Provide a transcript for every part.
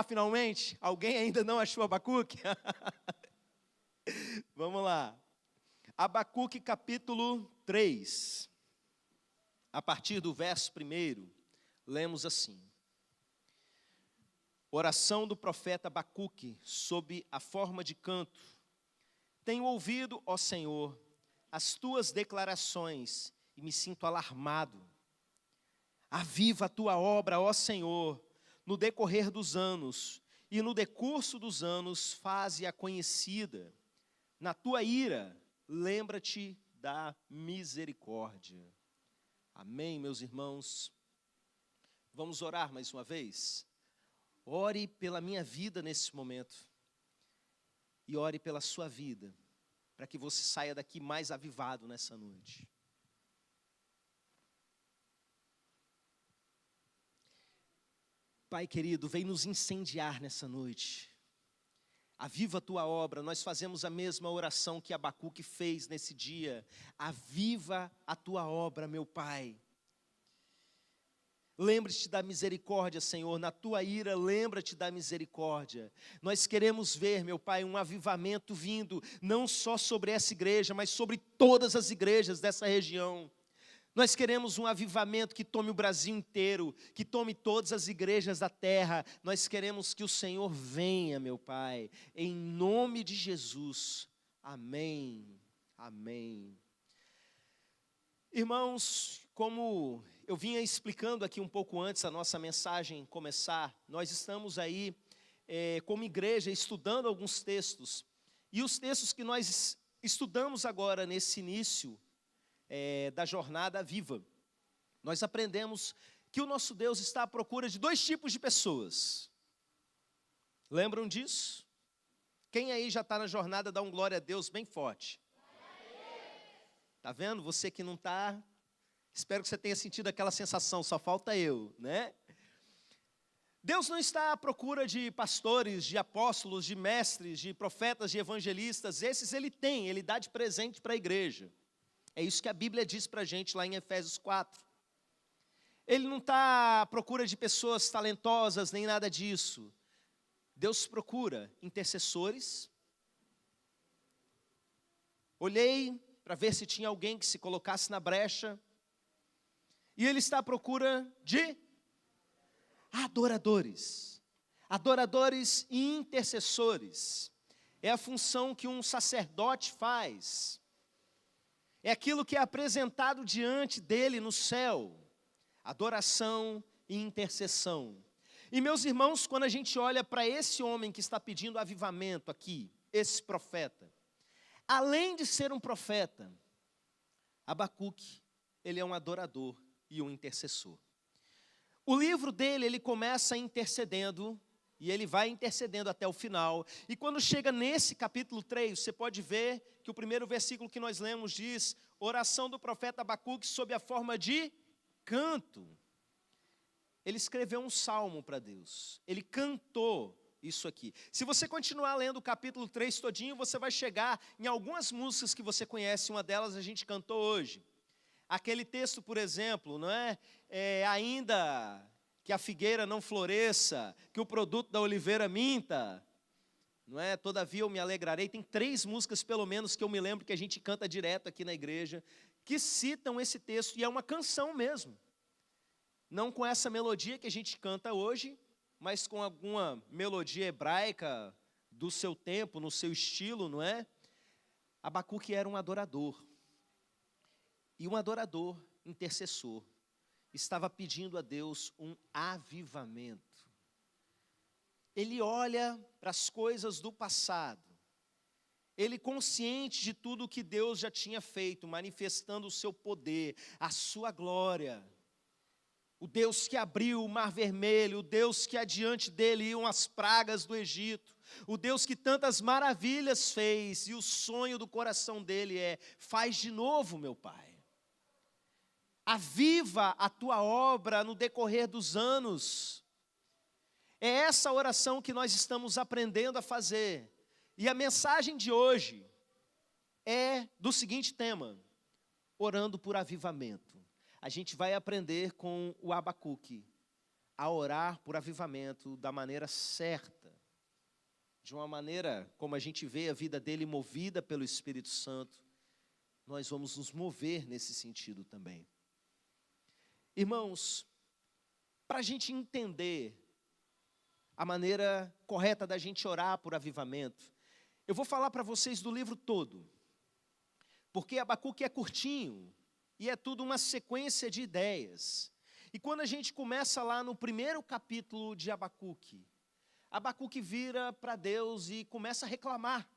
Finalmente? Alguém ainda não achou Abacuque? Vamos lá. Abacuque capítulo 3. A partir do verso 1, lemos assim. Oração do profeta Abacuque, sob a forma de canto. Tenho ouvido, ó Senhor, as tuas declarações e me sinto alarmado. Aviva a tua obra, ó Senhor, no decorrer dos anos, e no decurso dos anos faze-a conhecida. Na tua ira, lembra-te da misericórdia. Amém, meus irmãos? Vamos orar mais uma vez? Ore pela minha vida nesse momento. E ore pela sua vida, para que você saia daqui mais avivado nessa noite. Pai querido, vem nos incendiar nessa noite. Aviva a tua obra. Nós fazemos a mesma oração que Abacuque fez nesse dia. Aviva a tua obra, meu Pai. Lembre-te da misericórdia, Senhor, na tua ira, lembra-te da misericórdia. Nós queremos ver, meu Pai, um avivamento vindo, não só sobre essa igreja, mas sobre todas as igrejas dessa região. Nós queremos um avivamento que tome o Brasil inteiro, que tome todas as igrejas da terra. Nós queremos que o Senhor venha, meu Pai, em nome de Jesus. Amém, amém. Irmãos, como eu vinha explicando aqui um pouco antes a nossa mensagem começar, nós estamos aí como igreja estudando alguns textos, e os textos que nós estudamos agora nesse início da jornada viva, nós aprendemos que o nosso Deus está à procura de dois tipos de pessoas. Lembram disso? Quem aí já está na jornada, dá um glória a Deus bem forte. Está vendo? Você que não está, espero que você tenha sentido aquela sensação, só falta eu, né? Deus não está à procura de pastores, de apóstolos, de mestres, de profetas, de evangelistas. Esses Ele tem, Ele dá de presente para a igreja. É isso que a Bíblia diz para a gente lá em Efésios 4. Ele não está à procura de pessoas talentosas, nem nada disso. Deus procura intercessores. Olhei para ver se tinha alguém que se colocasse na brecha. E Ele está à procura de adoradores. Adoradores e intercessores. É a função que um sacerdote faz. É aquilo que é apresentado diante dele no céu. Adoração e intercessão. E meus irmãos, quando a gente olha para esse homem que está pedindo avivamento aqui, esse profeta, além de ser um profeta, Abacuque, ele é um adorador e um intercessor. O livro dele, ele começa intercedendo, e ele vai intercedendo até o final. E quando chega nesse capítulo 3, você pode ver que o primeiro versículo que nós lemos diz: oração do profeta Abacuque sob a forma de canto. Ele escreveu um salmo para Deus. Ele cantou isso aqui. Se você continuar lendo o capítulo 3 todinho, você vai chegar em algumas músicas que você conhece. Uma delas a gente cantou hoje. Aquele texto, por exemplo, não é? Ainda que a figueira não floresça, que o produto da oliveira minta, não é? Todavia eu me alegrarei. Tem 3 músicas, pelo menos, que eu me lembro que a gente canta direto aqui na igreja, que citam esse texto, e é uma canção mesmo. Não com essa melodia que a gente canta hoje, mas com alguma melodia hebraica do seu tempo, no seu estilo, não é? Abacuque era um adorador. E um adorador, intercessor, estava pedindo a Deus um avivamento. Ele olha para as coisas do passado. Ele consciente de tudo que Deus já tinha feito, manifestando o seu poder, a sua glória. O Deus que abriu o mar vermelho, o Deus que adiante dele iam as pragas do Egito, o Deus que tantas maravilhas fez, e o sonho do coração dele é: faz de novo, meu Pai. Aviva a tua obra no decorrer dos anos. É essa oração que nós estamos aprendendo a fazer. E a mensagem de hoje é do seguinte tema: orando por avivamento. A gente vai aprender com o Abacuque a orar por avivamento da maneira certa, de uma maneira como a gente vê a vida dele movida pelo Espírito Santo, nós vamos nos mover nesse sentido também. Irmãos, para a gente entender a maneira correta da gente orar por avivamento, eu vou falar para vocês do livro todo, porque Abacuque é curtinho, e é tudo uma sequência de ideias. E quando a gente começa lá no primeiro capítulo de Abacuque, Abacuque vira para Deus e começa a reclamar.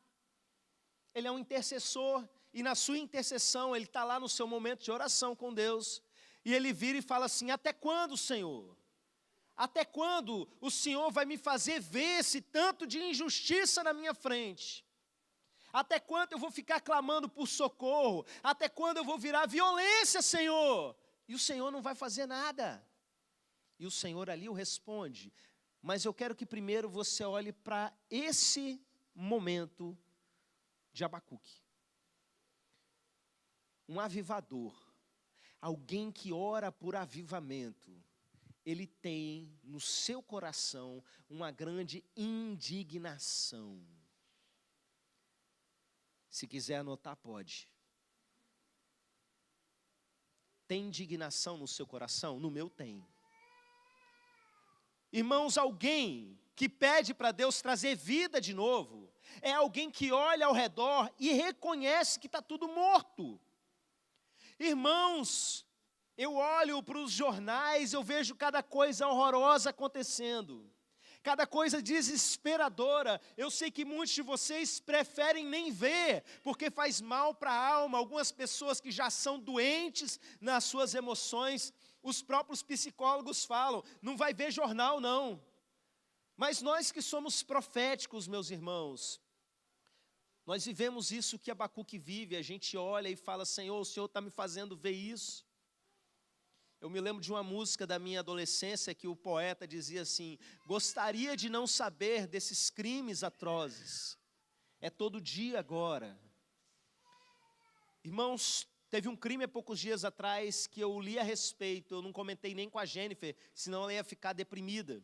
Ele é um intercessor, e na sua intercessão, ele está lá no seu momento de oração com Deus, e ele vira e fala assim: até quando, Senhor? Até quando o Senhor vai me fazer ver esse tanto de injustiça na minha frente? Até quando eu vou ficar clamando por socorro? Até quando eu vou virar violência, Senhor? E o Senhor não vai fazer nada. E o Senhor ali o responde. Mas eu quero que primeiro você olhe para esse momento de Abacuque. Um avivador, alguém que ora por avivamento, ele tem no seu coração uma grande indignação. Se quiser anotar, pode. Tem indignação no seu coração? No meu tem. Irmãos, alguém que pede para Deus trazer vida de novo, é alguém que olha ao redor e reconhece que está tudo morto. Irmãos, eu olho para os jornais, eu vejo cada coisa horrorosa acontecendo. Cada coisa desesperadora. Eu sei que muitos de vocês preferem nem ver, porque faz mal para a alma. Algumas pessoas que já são doentes nas suas emoções, os próprios psicólogos falam, não vai ver jornal não. Mas nós que somos proféticos, meus irmãos, nós vivemos isso que Abacuque vive. A gente olha e fala: Senhor, o Senhor está me fazendo ver isso. Eu me lembro de uma música da minha adolescência que o poeta dizia assim: gostaria de não saber desses crimes atrozes, é todo dia agora. Irmãos, teve um crime há poucos dias atrás que eu li a respeito, eu não comentei nem com a Jennifer, senão ela ia ficar deprimida.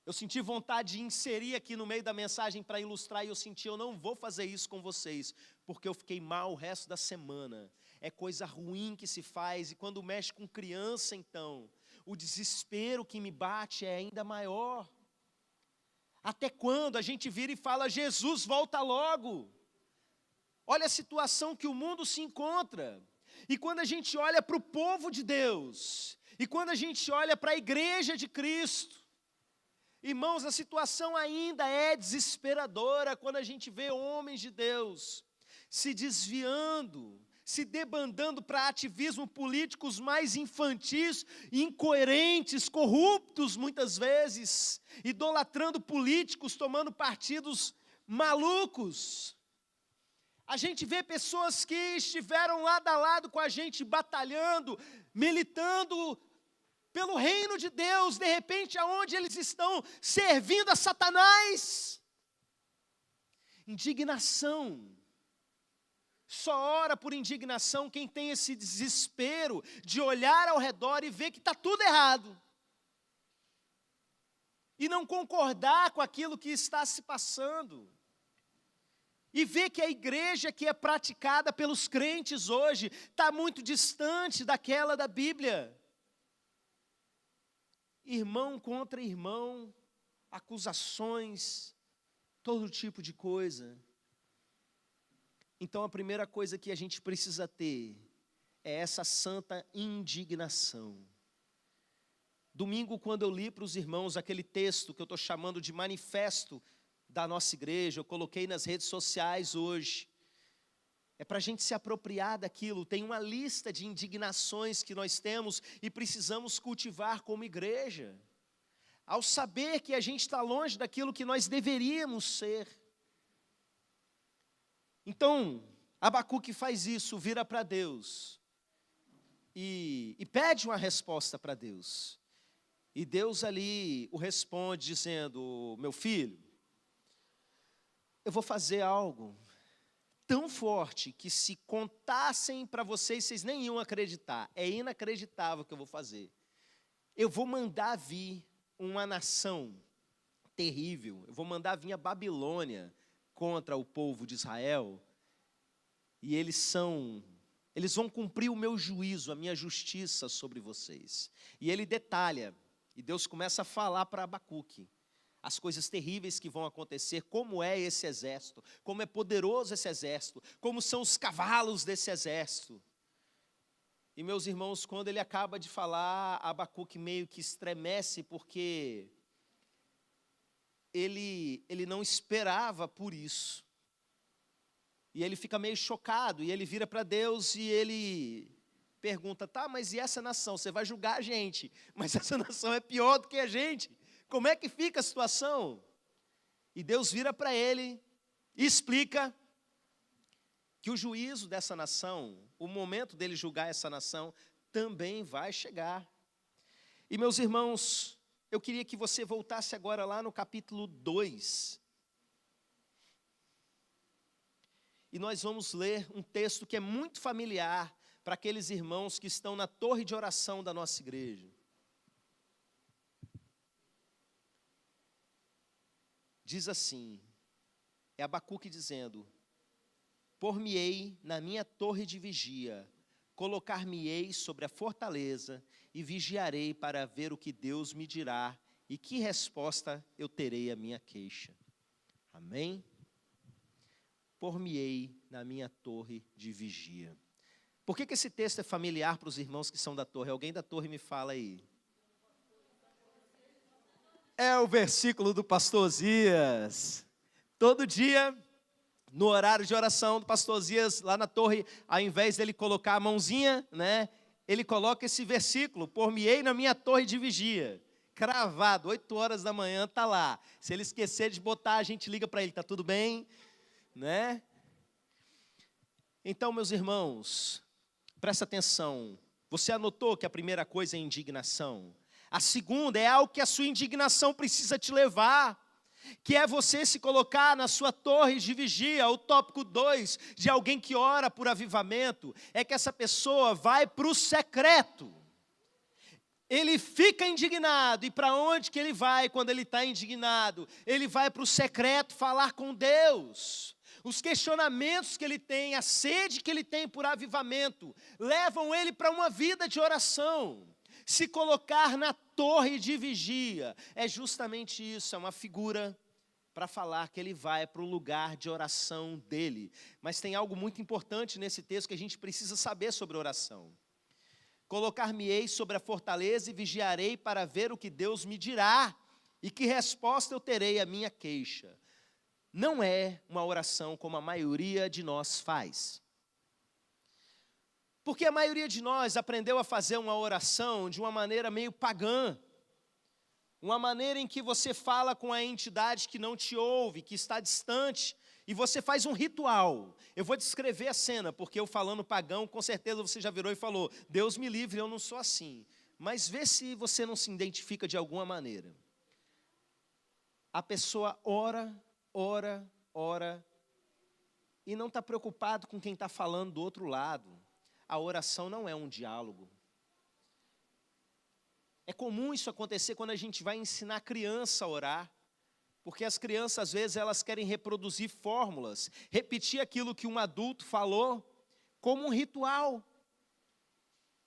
Eu senti vontade de inserir aqui no meio da mensagem para ilustrar, e eu senti: eu não vou fazer isso com vocês, porque eu fiquei mal o resto da semana. É coisa ruim que se faz, e quando mexe com criança, então, o desespero que me bate é ainda maior. Até quando a gente vira e fala: Jesus, volta logo. Olha a situação que o mundo se encontra. E quando a gente olha para o povo de Deus, e quando a gente olha para a igreja de Cristo, irmãos, a situação ainda é desesperadora quando a gente vê homens de Deus se desviando, se debandando para ativismo políticos mais infantis, incoerentes, corruptos muitas vezes, idolatrando políticos, tomando partidos malucos. A gente vê pessoas que estiveram lado a lado com a gente, batalhando, militando pelo reino de Deus, de repente, aonde eles estão servindo a Satanás. Indignação. Só ora por indignação quem tem esse desespero de olhar ao redor e ver que está tudo errado. E não concordar com aquilo que está se passando. E ver que a igreja que é praticada pelos crentes hoje está muito distante daquela da Bíblia. Irmão contra irmão, acusações, todo tipo de coisa. Então a primeira coisa que a gente precisa ter é essa santa indignação. Domingo, quando eu li para os irmãos aquele texto que eu estou chamando de manifesto da nossa igreja, eu coloquei nas redes sociais hoje. É para a gente se apropriar daquilo. Tem uma lista de indignações que nós temos e precisamos cultivar como igreja. Ao saber que a gente está longe daquilo que nós deveríamos ser. Então, Abacuque faz isso, vira para Deus. E pede uma resposta para Deus. E Deus ali o responde dizendo: meu filho, eu vou fazer algo tão forte que se contassem para vocês, vocês nem iam acreditar. É inacreditável o que eu vou fazer. Eu vou mandar vir uma nação terrível. Eu vou mandar vir a Babilônia contra o povo de Israel. E eles vão cumprir o meu juízo, a minha justiça sobre vocês. E ele detalha, e Deus começa a falar para Abacuque as coisas terríveis que vão acontecer, como é esse exército, como é poderoso esse exército, como são os cavalos desse exército. E meus irmãos, quando ele acaba de falar, Abacuque meio que estremece, porque ele não esperava por isso. E ele fica meio chocado, e ele vira para Deus e ele pergunta, tá, mas e essa nação? Você vai julgar a gente, mas essa nação é pior do que a gente. Como é que fica a situação? E Deus vira para ele e explica que o juízo dessa nação, o momento dele julgar essa nação, também vai chegar. E meus irmãos, eu queria que você voltasse agora lá no capítulo 2. E nós vamos ler um texto que é muito familiar para aqueles irmãos que estão na torre de oração da nossa igreja. Diz assim, é Abacuque dizendo, por-me-ei na minha torre de vigia, colocar-me-ei sobre a fortaleza e vigiarei para ver o que Deus me dirá e que resposta eu terei à minha queixa. Amém? Por-me-ei na minha torre de vigia. Por que esse texto é familiar para os irmãos que são da torre? Alguém da torre me fala aí. É o versículo do pastor Zias. Todo dia, no horário de oração do pastor Zias, lá na torre, ao invés dele colocar a mãozinha, né, ele coloca esse versículo, por-me-ei na minha torre de vigia. Cravado, 8 horas da manhã, está lá. Se ele esquecer de botar, a gente liga para ele, está tudo bem? Né? Então, meus irmãos, presta atenção. Você anotou que a primeira coisa é indignação? A segunda é algo que a sua indignação precisa te levar, que é você se colocar na sua torre de vigia. O tópico 2 de alguém que ora por avivamento é que essa pessoa vai para o secreto. Ele fica indignado, e para onde que ele vai quando ele está indignado? Ele vai para o secreto falar com Deus. Os questionamentos que ele tem, a sede que ele tem por avivamento, levam ele para uma vida de oração. Se colocar na torre de vigia, é justamente isso, é uma figura para falar que ele vai para o lugar de oração dele. Mas tem algo muito importante nesse texto que a gente precisa saber sobre oração. Colocar-me-ei sobre a fortaleza e vigiarei para ver o que Deus me dirá e que resposta eu terei à minha queixa. Não é uma oração como a maioria de nós faz. Porque a maioria de nós aprendeu a fazer uma oração de uma maneira meio pagã. Uma maneira em que você fala com a entidade que não te ouve, que está distante, e você faz um ritual. Eu vou descrever a cena, porque eu falando pagão, com certeza você já virou e falou, Deus me livre, eu não sou assim. Mas vê se você não se identifica de alguma maneira. A pessoa ora, e não está preocupado com quem está falando do outro lado. A oração não é um diálogo. É comum isso acontecer quando a gente vai ensinar a criança a orar, porque as crianças, às vezes, elas querem reproduzir fórmulas, repetir aquilo que um adulto falou, como um ritual,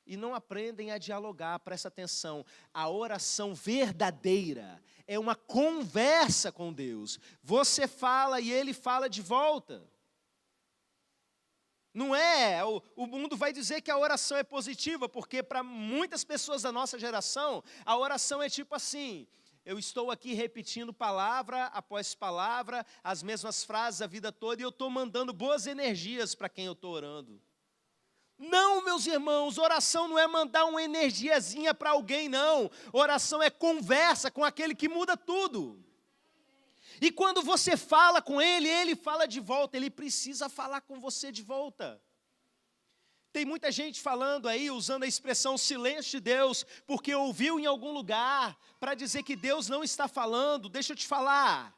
e não aprendem a dialogar. Presta atenção, a oração verdadeira é uma conversa com Deus. Você fala e Ele fala de volta. Não é, o mundo vai dizer que a oração é positiva, porque para muitas pessoas da nossa geração, a oração é tipo assim, eu estou aqui repetindo palavra após palavra, as mesmas frases a vida toda, e eu estou mandando boas energias para quem eu estou orando. Não, meus irmãos, oração não é mandar uma energiazinha para alguém, não. Oração é conversa com aquele que muda tudo. E quando você fala com ele, ele fala de volta, ele precisa falar com você de volta. Tem muita gente falando aí, usando a expressão silêncio de Deus, porque ouviu em algum lugar, para dizer que Deus não está falando. Deixa eu te falar,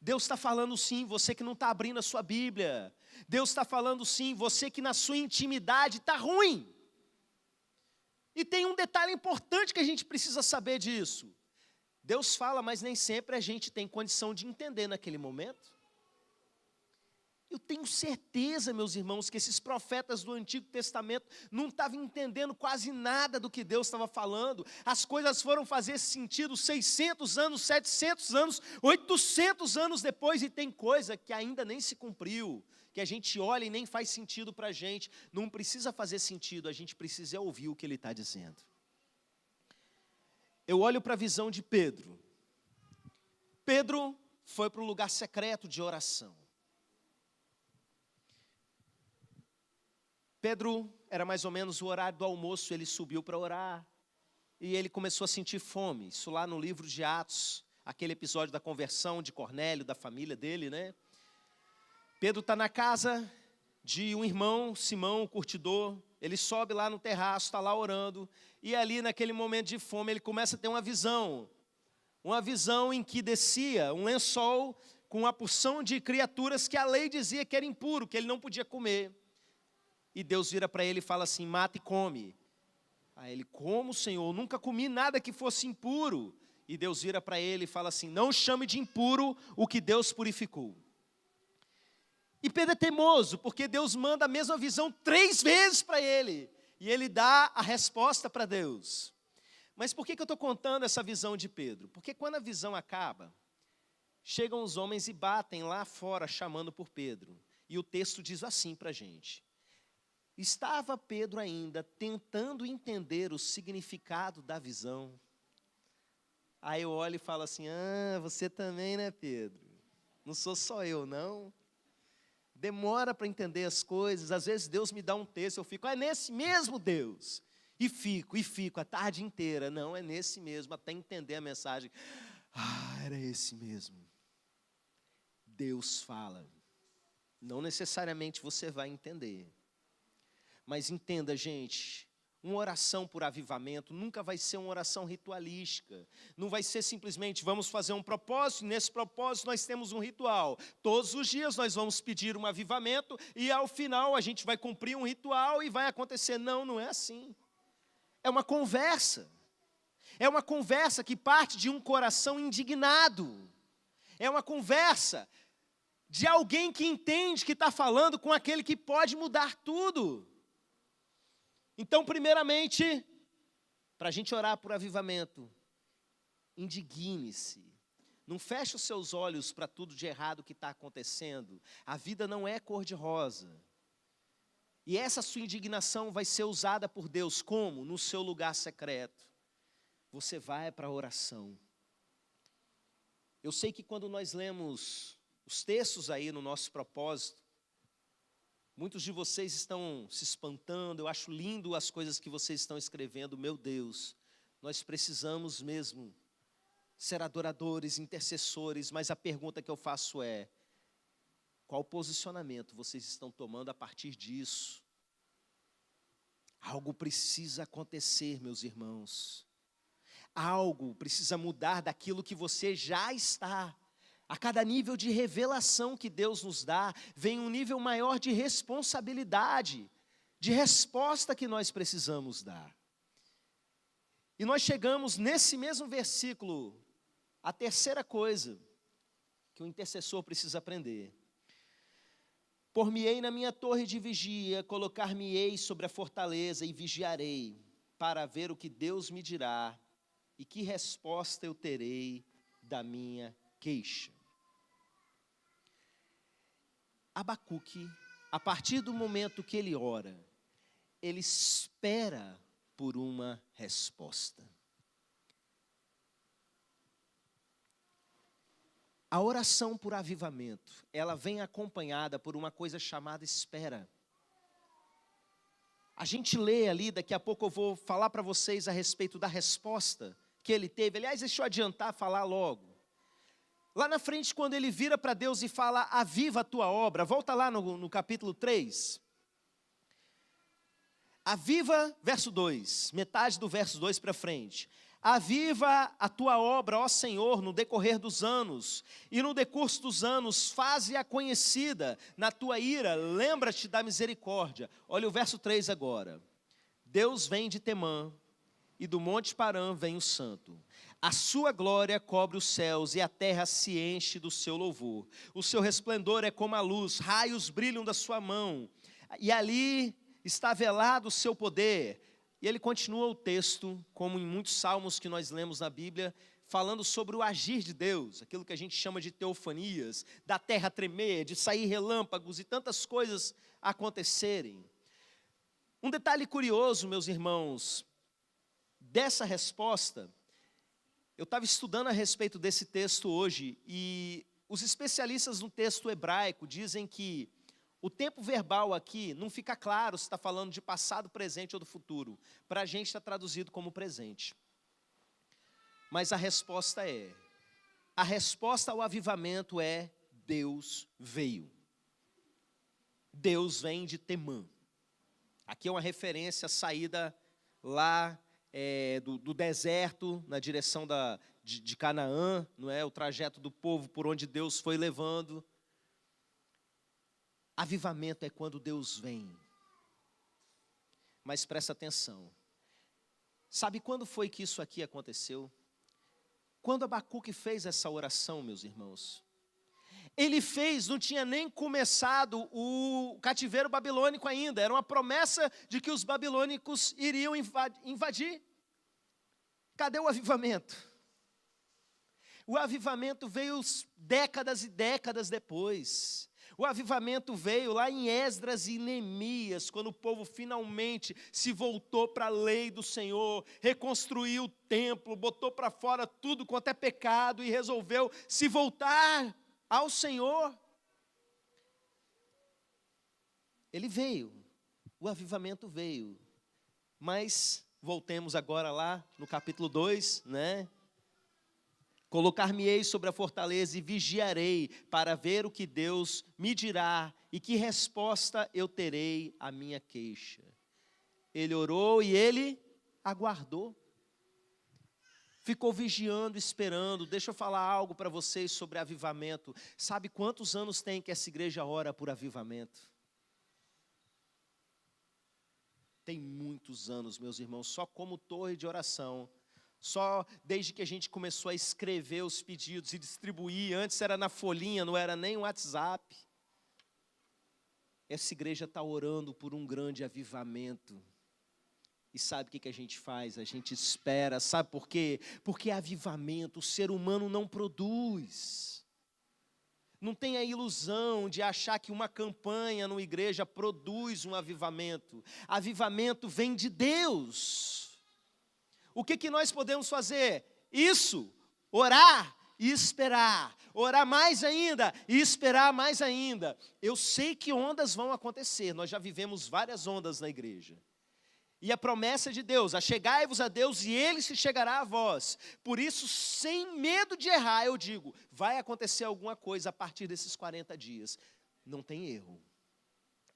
Deus está falando sim, você que não está abrindo a sua Bíblia. Deus está falando sim, você que na sua intimidade está ruim. E tem um detalhe importante que a gente precisa saber disso. Deus fala, mas nem sempre a gente tem condição de entender naquele momento. Eu tenho certeza, meus irmãos, que esses profetas do Antigo Testamento não estavam entendendo quase nada do que Deus estava falando. As coisas foram fazer sentido 600 anos, 700 anos, 800 anos depois, e tem coisa que ainda nem se cumpriu, que a gente olha e nem faz sentido para a gente. Não precisa fazer sentido, a gente precisa ouvir o que ele está dizendo. Eu olho para a visão de Pedro. Pedro foi para um lugar secreto de oração. Pedro, era mais ou menos o horário do almoço, ele subiu para orar, e ele começou a sentir fome. Isso lá no livro de Atos, aquele episódio da conversão de Cornélio, da família dele, né? Pedro está na casa de um irmão, Simão, o curtidor. Ele sobe lá no terraço, está lá orando, e ali naquele momento de fome, ele começa a ter uma visão em que descia um lençol com uma porção de criaturas que a lei dizia que era impuro, que ele não podia comer. E Deus vira para ele e fala assim: mata e come. Aí ele: como, Senhor? Eu nunca comi nada que fosse impuro. E Deus vira para ele e fala assim: não chame de impuro o que Deus purificou. E Pedro é teimoso, porque Deus manda a mesma visão 3 vezes para ele. E ele dá a resposta para Deus. Mas por que eu estou contando essa visão de Pedro? Porque quando a visão acaba, chegam os homens e batem lá fora chamando por Pedro. E o texto diz assim para a gente: estava Pedro ainda tentando entender o significado da visão. Aí eu olho e falo assim: você também, né, Pedro? Não sou só eu, não. Demora para entender as coisas. Às vezes Deus me dá um texto, eu fico: é nesse mesmo, Deus? E fico a tarde inteira. Não, é nesse mesmo, até entender a mensagem. Era esse mesmo. Deus fala. Não necessariamente você vai entender. Mas entenda, gente, uma oração por avivamento nunca vai ser uma oração ritualística. Não vai ser simplesmente vamos fazer um propósito, e nesse propósito nós temos um ritual. Todos os dias nós vamos pedir um avivamento e ao final a gente vai cumprir um ritual e vai acontecer. Não, não é assim. É uma conversa. É uma conversa que parte de um coração indignado. É uma conversa de alguém que entende que está falando com aquele que pode mudar tudo. Então, primeiramente, para a gente orar por avivamento, indigne-se. Não feche os seus olhos para tudo de errado que está acontecendo. A vida não é cor-de-rosa. E essa sua indignação vai ser usada por Deus como? No seu lugar secreto. Você vai para a oração. Eu sei que quando nós lemos os textos aí no nosso propósito, muitos de vocês estão se espantando. Eu acho lindo as coisas que vocês estão escrevendo. Meu Deus, nós precisamos mesmo ser adoradores, intercessores. Mas a pergunta que eu faço é: qual posicionamento vocês estão tomando a partir disso? Algo precisa acontecer, meus irmãos. Algo precisa mudar daquilo que você já está. A cada nível de revelação que Deus nos dá, vem um nível maior de responsabilidade, de resposta que nós precisamos dar. E nós chegamos nesse mesmo versículo, a terceira coisa que o intercessor precisa aprender. Por-me-ei na minha torre de vigia, colocar-me-ei sobre a fortaleza e vigiarei, para ver o que Deus me dirá e que resposta eu terei da minha queixa. Abacuque, a partir do momento que ele ora, ele espera por uma resposta. A oração por avivamento, ela vem acompanhada por uma coisa chamada espera. A gente lê ali, daqui a pouco eu vou falar para vocês a respeito da resposta que ele teve. Aliás, deixa eu adiantar, falar logo. Lá na frente, quando ele vira para Deus e fala: aviva a tua obra, volta lá no capítulo 3. Aviva, verso 2, metade do verso 2 para frente. Aviva a tua obra, ó Senhor, no decorrer dos anos, e no decurso dos anos, faze-a conhecida na tua ira, lembra-te da misericórdia. Olha o verso 3 agora. Deus vem de Temã, e do monte Parã vem o santo. A sua glória cobre os céus e a terra se enche do seu louvor. O seu resplendor é como a luz, raios brilham da sua mão. E ali está velado o seu poder. E ele continua o texto, como em muitos salmos que nós lemos na Bíblia, falando sobre o agir de Deus, aquilo que a gente chama de teofanias, da terra tremer, de sair relâmpagos e tantas coisas acontecerem. Um detalhe curioso, meus irmãos, dessa resposta, eu estava estudando a respeito desse texto hoje, e os especialistas no texto hebraico dizem que o tempo verbal aqui não fica claro se está falando de passado, presente ou do futuro. Para a gente está traduzido como presente. Mas a resposta ao avivamento é: Deus veio. Deus vem de Temã. Aqui é uma referência à saída lá do deserto, na direção de Canaã, não é? O trajeto do povo por onde Deus foi levando. Avivamento é quando Deus vem. Mas presta atenção. Sabe quando foi que isso aqui aconteceu? Quando Abacuque fez essa oração, meus irmãos. Ele fez, não tinha nem começado o cativeiro babilônico ainda. Era uma promessa de que os babilônicos iriam invadir. Cadê o avivamento? O avivamento veio décadas e décadas depois. O avivamento veio lá em Esdras e Neemias, quando o povo finalmente se voltou para a lei do Senhor, reconstruiu o templo, botou para fora tudo quanto é pecado e resolveu se voltar ao Senhor. Ele veio, o avivamento veio, mas voltemos agora lá no capítulo 2, né? Colocar-me-ei sobre a fortaleza e vigiarei para ver o que Deus me dirá e que resposta eu terei à minha queixa. Ele orou e ele aguardou. Ficou vigiando, esperando. Deixa eu falar algo para vocês sobre avivamento. Sabe quantos anos tem que essa igreja ora por avivamento? Tem muitos anos, meus irmãos, só como torre de oração. Só desde que a gente começou a escrever os pedidos e distribuir, antes era na folhinha, não era nem o WhatsApp. Essa igreja está orando por um grande avivamento. E sabe o que a gente faz? A gente espera, sabe por quê? Porque avivamento o ser humano não produz. Não tem a ilusão de achar que uma campanha numa igreja produz um avivamento. Avivamento vem de Deus. O que nós podemos fazer? Isso, orar e esperar. Orar mais ainda e esperar mais ainda. Eu sei que ondas vão acontecer, nós já vivemos várias ondas na igreja. E a promessa de Deus: achegai-vos a Deus e Ele se chegará a vós. Por isso, sem medo de errar, eu digo, vai acontecer alguma coisa a partir desses 40 dias. Não tem erro.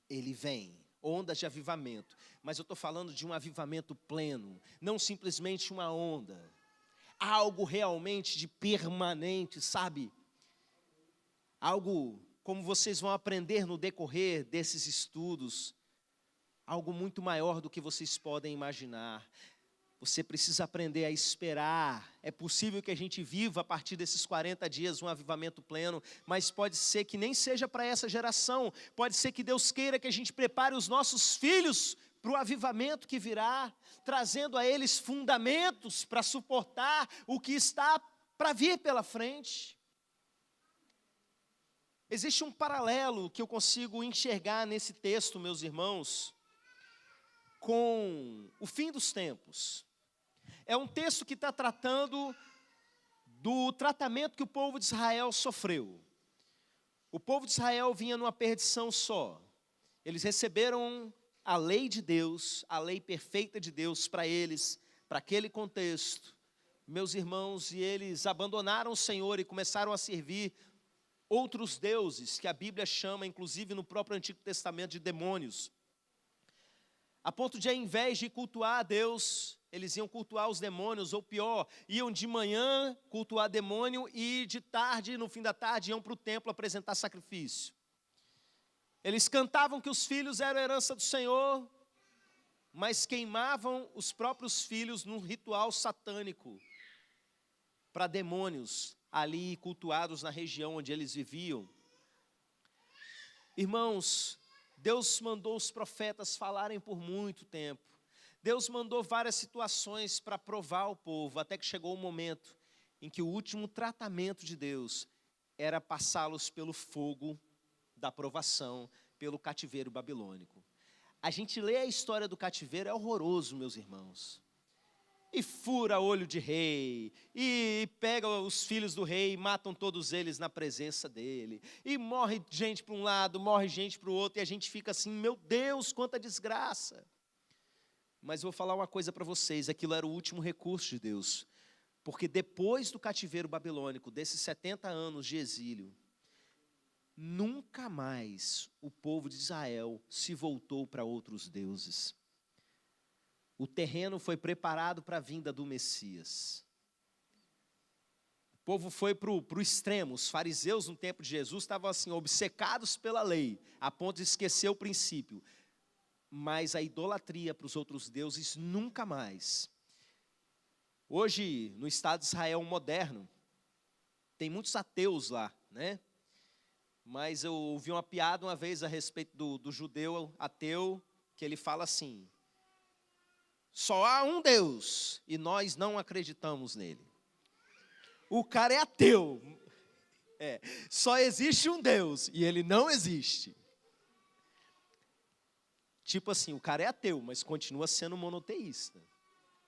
Ele vem. Ondas de avivamento, mas eu estou falando de um avivamento pleno, não simplesmente uma onda, algo realmente de permanente, sabe? Algo, como vocês vão aprender no decorrer desses estudos, algo muito maior do que vocês podem imaginar. Você precisa aprender a esperar. É possível que a gente viva a partir desses 40 dias um avivamento pleno, mas pode ser que nem seja para essa geração. Pode ser que Deus queira que a gente prepare os nossos filhos para o avivamento que virá, trazendo a eles fundamentos para suportar o que está para vir pela frente. Existe um paralelo que eu consigo enxergar nesse texto, meus irmãos, com o fim dos tempos. É um texto que está tratando do tratamento que o povo de Israel sofreu. O povo de Israel vinha numa perdição só. Eles receberam a lei de Deus, a lei perfeita de Deus para eles, para aquele contexto. Meus irmãos, e eles abandonaram o Senhor e começaram a servir outros deuses, que a Bíblia chama, inclusive no próprio Antigo Testamento, de demônios. A ponto de, ao invés de cultuar a Deus, eles iam cultuar os demônios, ou pior, iam de manhã cultuar demônio e de tarde, no fim da tarde, iam para o templo apresentar sacrifício. Eles cantavam que os filhos eram a herança do Senhor, mas queimavam os próprios filhos num ritual satânico. para demônios ali cultuados na região onde eles viviam. Irmãos, Deus mandou os profetas falarem por muito tempo. Deus mandou várias situações para provar o povo, até que chegou o momento em que o último tratamento de Deus era passá-los pelo fogo da provação, pelo cativeiro babilônico. A gente lê a história do cativeiro, é horroroso, meus irmãos. E fura olho de rei, e pega os filhos do rei e matam todos eles na presença dele. E morre gente para um lado, morre gente para o outro, e a gente fica assim, meu Deus, quanta desgraça. Mas vou falar uma coisa para vocês, aquilo era o último recurso de Deus. Porque depois do cativeiro babilônico, desses 70 anos de exílio, nunca mais o povo de Israel se voltou para outros deuses. O terreno foi preparado para a vinda do Messias. O povo foi para o extremo. Os fariseus no tempo de Jesus estavam assim, obcecados pela lei, a ponto de esquecer o princípio. Mas a idolatria para os outros deuses nunca mais. Hoje, no Estado de Israel moderno, tem muitos ateus lá, né? Mas eu ouvi uma piada uma vez a respeito do judeu ateu, que ele fala assim: só há um Deus e nós não acreditamos nele. O cara é ateu. Só existe um Deus e ele não existe. Tipo assim, o cara é ateu, mas continua sendo monoteísta.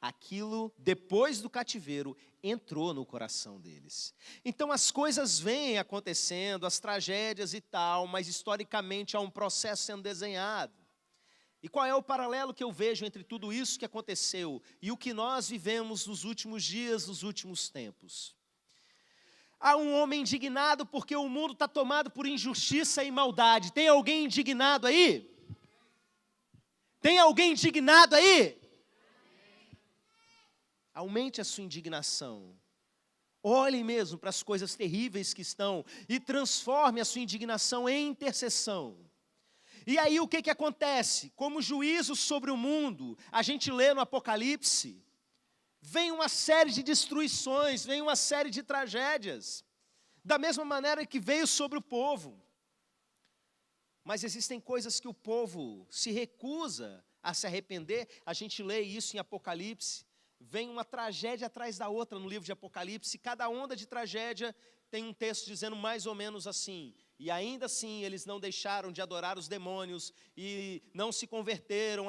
Aquilo, depois do cativeiro, entrou no coração deles. Então as coisas vêm acontecendo, as tragédias e tal, mas historicamente há um processo sendo desenhado. E qual é o paralelo que eu vejo entre tudo isso que aconteceu e o que nós vivemos nos últimos dias, nos últimos tempos? Há um homem indignado porque o mundo está tomado por injustiça e maldade. Tem alguém indignado aí? Tem alguém indignado aí? Aumente a sua indignação. Olhe mesmo para as coisas terríveis que estão e transforme a sua indignação em intercessão. E aí o que acontece? Como juízo sobre o mundo, a gente lê no Apocalipse, vem uma série de destruições, vem uma série de tragédias, da mesma maneira que veio sobre o povo. Mas existem coisas que o povo se recusa a se arrepender, a gente lê isso em Apocalipse, vem uma tragédia atrás da outra no livro de Apocalipse, cada onda de tragédia tem um texto dizendo mais ou menos assim: e ainda assim eles não deixaram de adorar os demônios, e não se converteram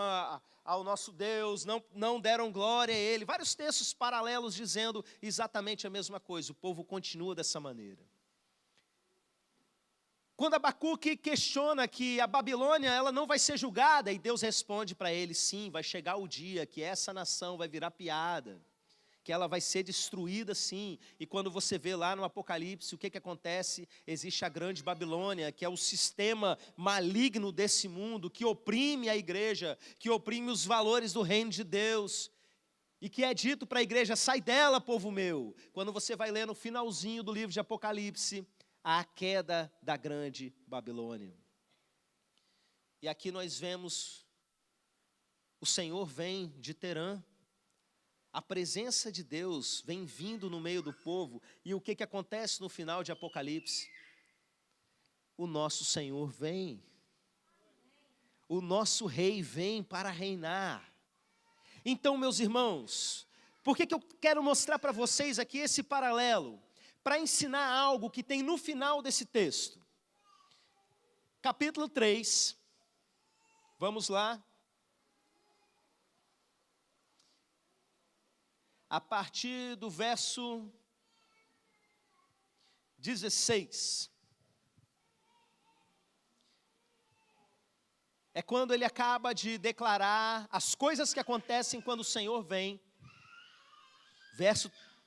ao nosso Deus, não deram glória a Ele. Vários textos paralelos dizendo exatamente a mesma coisa, o povo continua dessa maneira. Quando Abacuque questiona que a Babilônia ela não vai ser julgada, e Deus responde para ele: sim, vai chegar o dia que essa nação vai virar piada, que ela vai ser destruída sim. E quando você vê lá no Apocalipse, o que acontece? Existe a grande Babilônia, que é o sistema maligno desse mundo, que oprime a igreja, que oprime os valores do reino de Deus, e que é dito para a igreja: sai dela, povo meu. Quando você vai ler no finalzinho do livro de Apocalipse, a queda da grande Babilônia. E aqui nós vemos, o Senhor vem de Terã, a presença de Deus vem vindo no meio do povo, e o que acontece no final de Apocalipse? O nosso Senhor vem, o nosso Rei vem para reinar. Então, meus irmãos, por que eu quero mostrar para vocês aqui esse paralelo? Para ensinar algo que tem no final desse texto. Capítulo 3, vamos lá. A partir do verso 16. É quando ele acaba de declarar as coisas que acontecem quando o Senhor vem.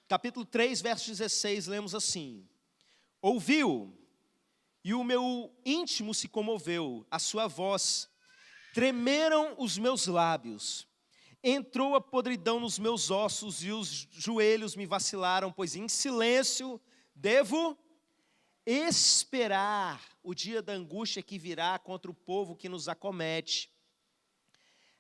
Capítulo 3, verso 16, lemos assim: ouviu, e o meu íntimo se comoveu, a sua voz, tremeram os meus lábios, entrou a podridão nos meus ossos, e os joelhos me vacilaram, pois em silêncio devo esperar o dia da angústia que virá contra o povo que nos acomete.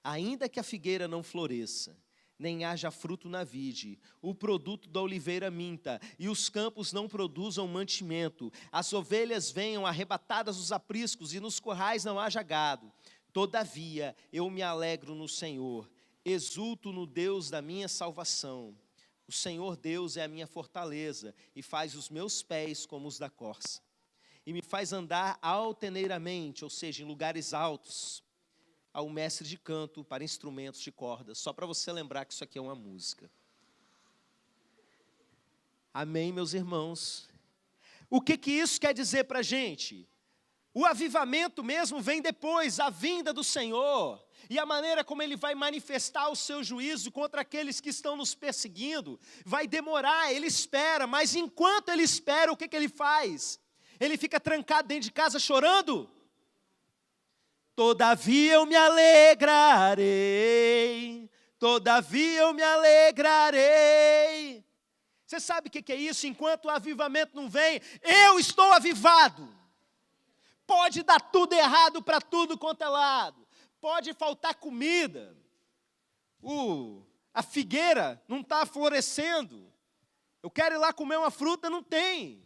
Ainda que a figueira não floresça, nem haja fruto na vide, o produto da oliveira minta, e os campos não produzam mantimento, as ovelhas venham arrebatadas dos apriscos, e nos currais não haja gado. Todavia eu me alegro no Senhor, exulto no Deus da minha salvação. O Senhor Deus é a minha fortaleza, e faz os meus pés como os da corça, e me faz andar altaneiramente, ou seja, em lugares altos, ao mestre de canto para instrumentos de cordas, só para você lembrar que isso aqui é uma música. Amém, meus irmãos? O que isso quer dizer para a gente? O avivamento mesmo vem depois, a vinda do Senhor, e a maneira como Ele vai manifestar o seu juízo contra aqueles que estão nos perseguindo, vai demorar, Ele espera, mas enquanto Ele espera, o que Ele faz? Ele fica trancado dentro de casa chorando? Todavia eu me alegrarei, todavia eu me alegrarei. Você sabe o que é isso? Enquanto o avivamento não vem, eu estou avivado. Pode dar tudo errado para tudo quanto é lado, pode faltar comida, a figueira não está florescendo, eu quero ir lá comer uma fruta, não tem.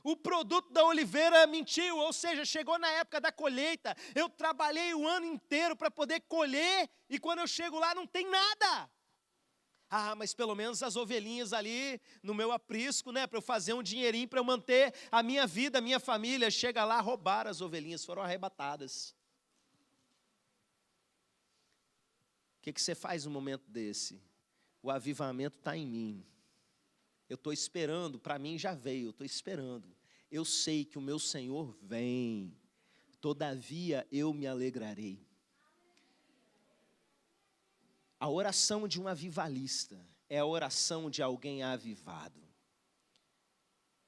O produto da oliveira mentiu, ou seja, chegou na época da colheita, eu trabalhei o ano inteiro para poder colher, e quando eu chego lá não tem nada. Mas pelo menos as ovelhinhas ali no meu aprisco, né, para eu fazer um dinheirinho, para eu manter a minha vida, a minha família. Chega lá, roubaram as ovelhinhas, foram arrebatadas. O que você faz num momento desse? O avivamento está em mim. Eu estou esperando, para mim já veio, eu estou esperando. Eu sei que o meu Senhor vem, todavia eu me alegrarei. A oração de um avivalista é a oração de alguém avivado.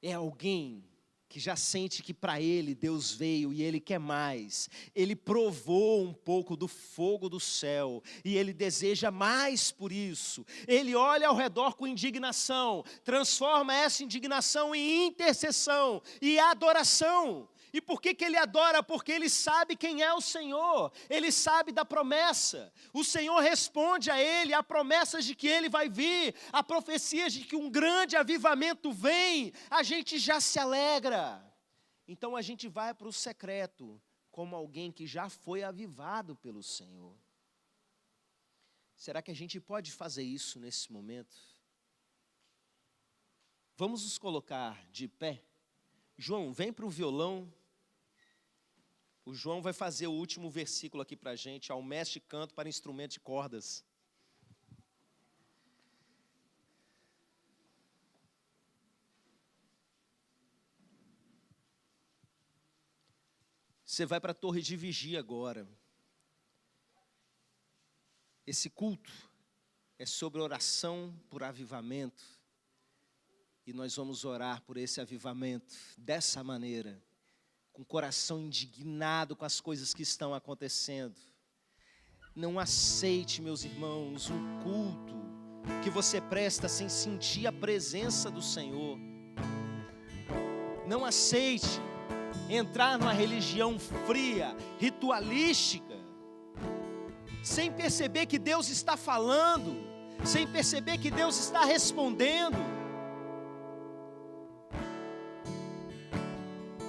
É alguém que já sente que para ele Deus veio e ele quer mais. Ele provou um pouco do fogo do céu e ele deseja mais por isso. Ele olha ao redor com indignação, transforma essa indignação em intercessão e adoração. E por que ele adora? Porque ele sabe quem é o Senhor, ele sabe da promessa. O Senhor responde a ele, a promessas de que ele vai vir, a profecias de que um grande avivamento vem, a gente já se alegra. Então a gente vai para o secreto, como alguém que já foi avivado pelo Senhor. Será que a gente pode fazer isso nesse momento? Vamos nos colocar de pé. João, vem para o violão. O João vai fazer o último versículo aqui para a gente, ao mestre de canto para instrumento de cordas. Você vai para a torre de vigia agora. Esse culto é sobre oração por avivamento. E nós vamos orar por esse avivamento dessa maneira, com o coração indignado com as coisas que estão acontecendo. Não aceite, meus irmãos, um culto que você presta sem sentir a presença do Senhor. Não aceite entrar numa religião fria, ritualística, sem perceber que Deus está falando, sem perceber que Deus está respondendo.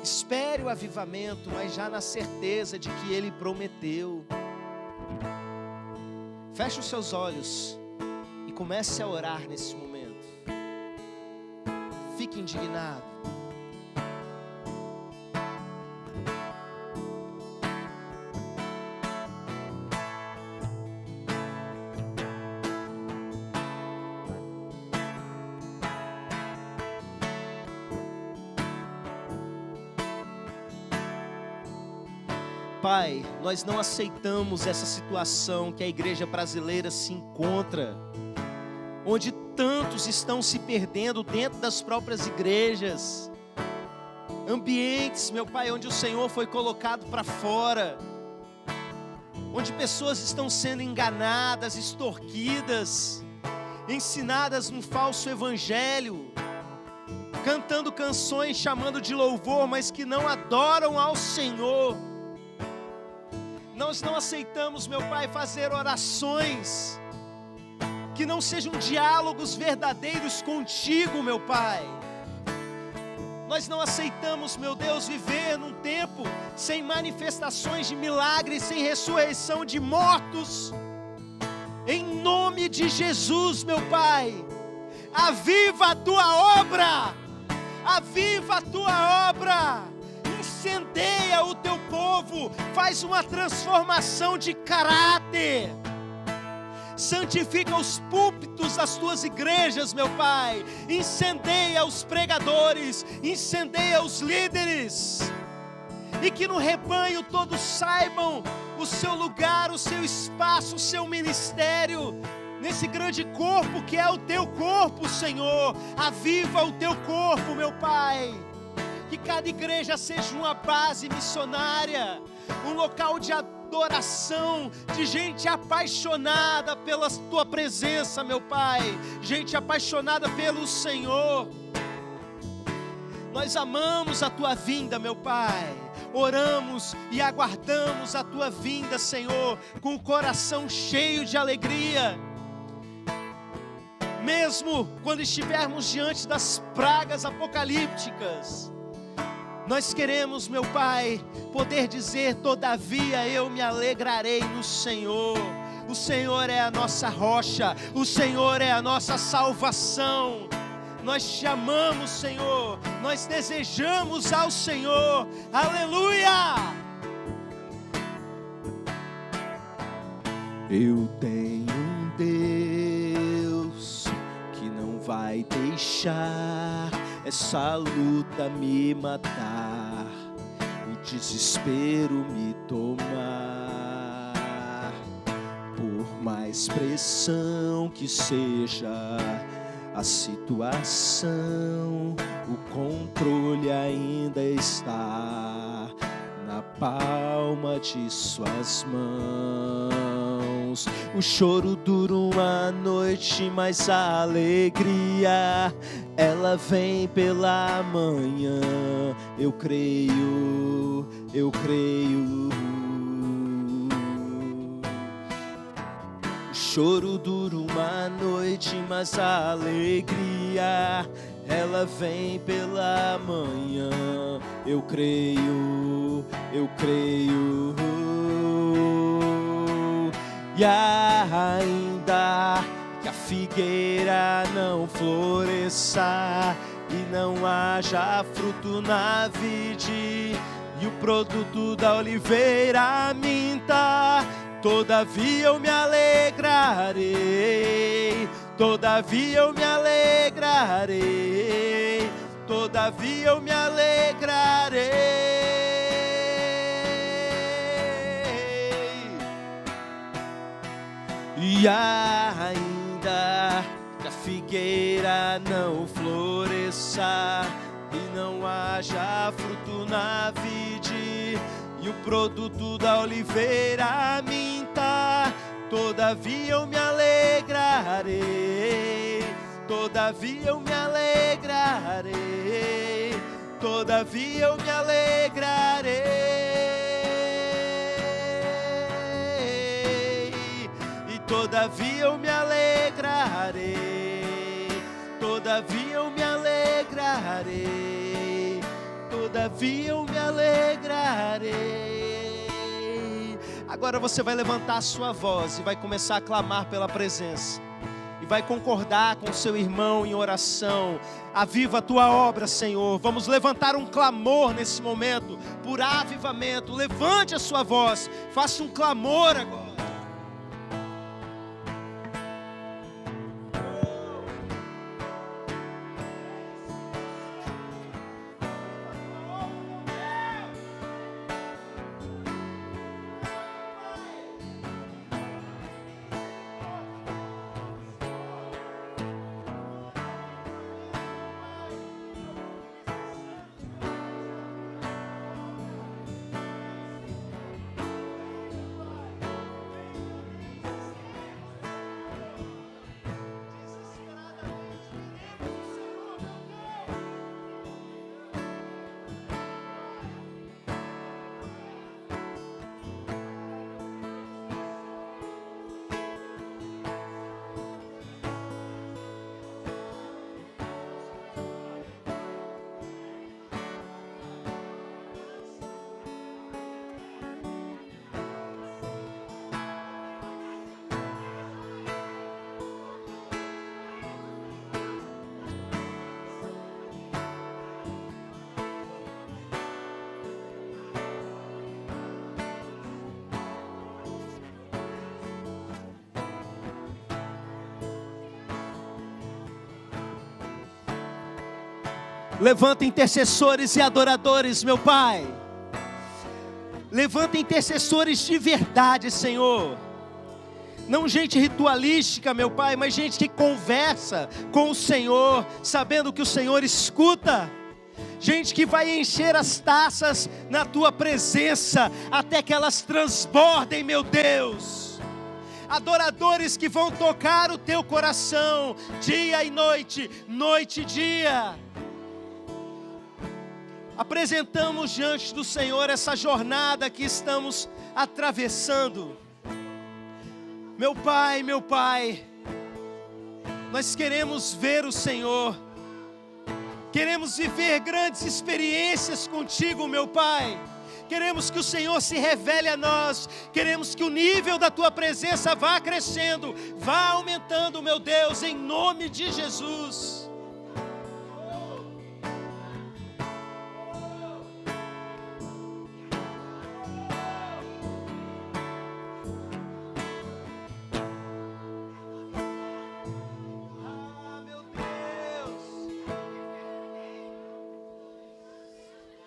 Espere o avivamento, mas já na certeza de que Ele prometeu. Feche os seus olhos e comece a orar nesse momento. Fique indignado. Pai, nós não aceitamos essa situação que a igreja brasileira se encontra, onde tantos estão se perdendo dentro das próprias igrejas, ambientes, meu Pai, onde o Senhor foi colocado para fora, onde pessoas estão sendo enganadas, extorquidas, ensinadas um falso evangelho, cantando canções chamando de louvor, mas que não adoram ao Senhor. Nós não aceitamos, meu Pai, fazer orações que não sejam diálogos verdadeiros contigo, meu Pai. Nós não aceitamos, meu Deus, viver num tempo sem manifestações de milagres, sem ressurreição de mortos. Em nome de Jesus, meu Pai, aviva a tua obra, aviva a tua obra, incendeia o teu povo, faz uma transformação de caráter. Santifica os púlpitos das tuas igrejas, meu Pai. Incendeia os pregadores, incendeia os líderes. E que no rebanho todos saibam o seu lugar, o seu espaço, o seu ministério, nesse grande corpo que é o teu corpo, Senhor. Aviva o teu corpo, meu Pai. Que cada igreja seja uma base missionária, um local de adoração, de gente apaixonada pela tua presença, meu Pai, gente apaixonada pelo Senhor. Nós amamos a tua vinda, meu Pai, oramos e aguardamos a tua vinda, Senhor, com o coração cheio de alegria. Mesmo quando estivermos diante das pragas apocalípticas, nós queremos, meu Pai, poder dizer: todavia eu me alegrarei no Senhor. O Senhor é a nossa rocha, o Senhor é a nossa salvação. Nós te amamos, Senhor, nós desejamos ao Senhor. Aleluia! Eu tenho um Deus que não vai deixar essa luta me matar, o desespero me tomar. Por mais pressão que seja a situação, o controle ainda está na palma de suas mãos. O choro dura uma noite, mas a alegria, ela vem pela manhã. Eu creio, eu creio. O choro dura uma noite, mas a alegria, ela vem pela manhã. Eu creio, eu creio. E ainda que a figueira não floresça e não haja fruto na vide, e o produto da oliveira minta, todavia eu me alegrarei, todavia eu me alegrarei, todavia eu me alegrarei. E ainda que a figueira não floresça e não haja fruto na vide, e o produto da oliveira minta, todavia eu me alegrarei, todavia eu me alegrarei, todavia eu me alegrarei. Todavia eu me alegrarei, todavia eu me alegrarei, todavia eu me alegrarei. Agora você vai levantar a sua voz e vai começar a clamar pela presença, e vai concordar com o seu irmão em oração. Aviva a tua obra, Senhor. Vamos levantar um clamor nesse momento, por avivamento. Levante a sua voz, faça um clamor agora. Levanta intercessores e adoradores, meu Pai. Levanta intercessores de verdade, Senhor. Não gente ritualística, meu Pai, mas gente que conversa com o Senhor, sabendo que o Senhor escuta. Gente que vai encher as taças na Tua presença, até que elas transbordem, meu Deus. Adoradores que vão tocar o Teu coração, dia e noite, noite e dia. Apresentamos diante do Senhor essa jornada que estamos atravessando. Meu Pai, nós queremos ver o Senhor, queremos viver grandes experiências contigo, meu Pai. Queremos que o Senhor se revele a nós, queremos que o nível da Tua presença vá crescendo, vá aumentando, meu Deus, em nome de Jesus.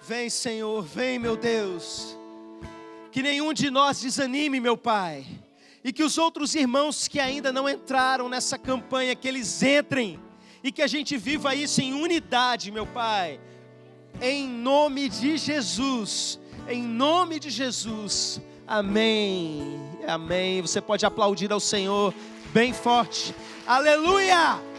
Vem, Senhor, vem, meu Deus. Que nenhum de nós desanime, meu Pai. E que os outros irmãos que ainda não entraram nessa campanha, que eles entrem. E que a gente viva isso em unidade, meu Pai. Em nome de Jesus. Em nome de Jesus. Amém. Amém. Você pode aplaudir ao Senhor bem forte. Aleluia!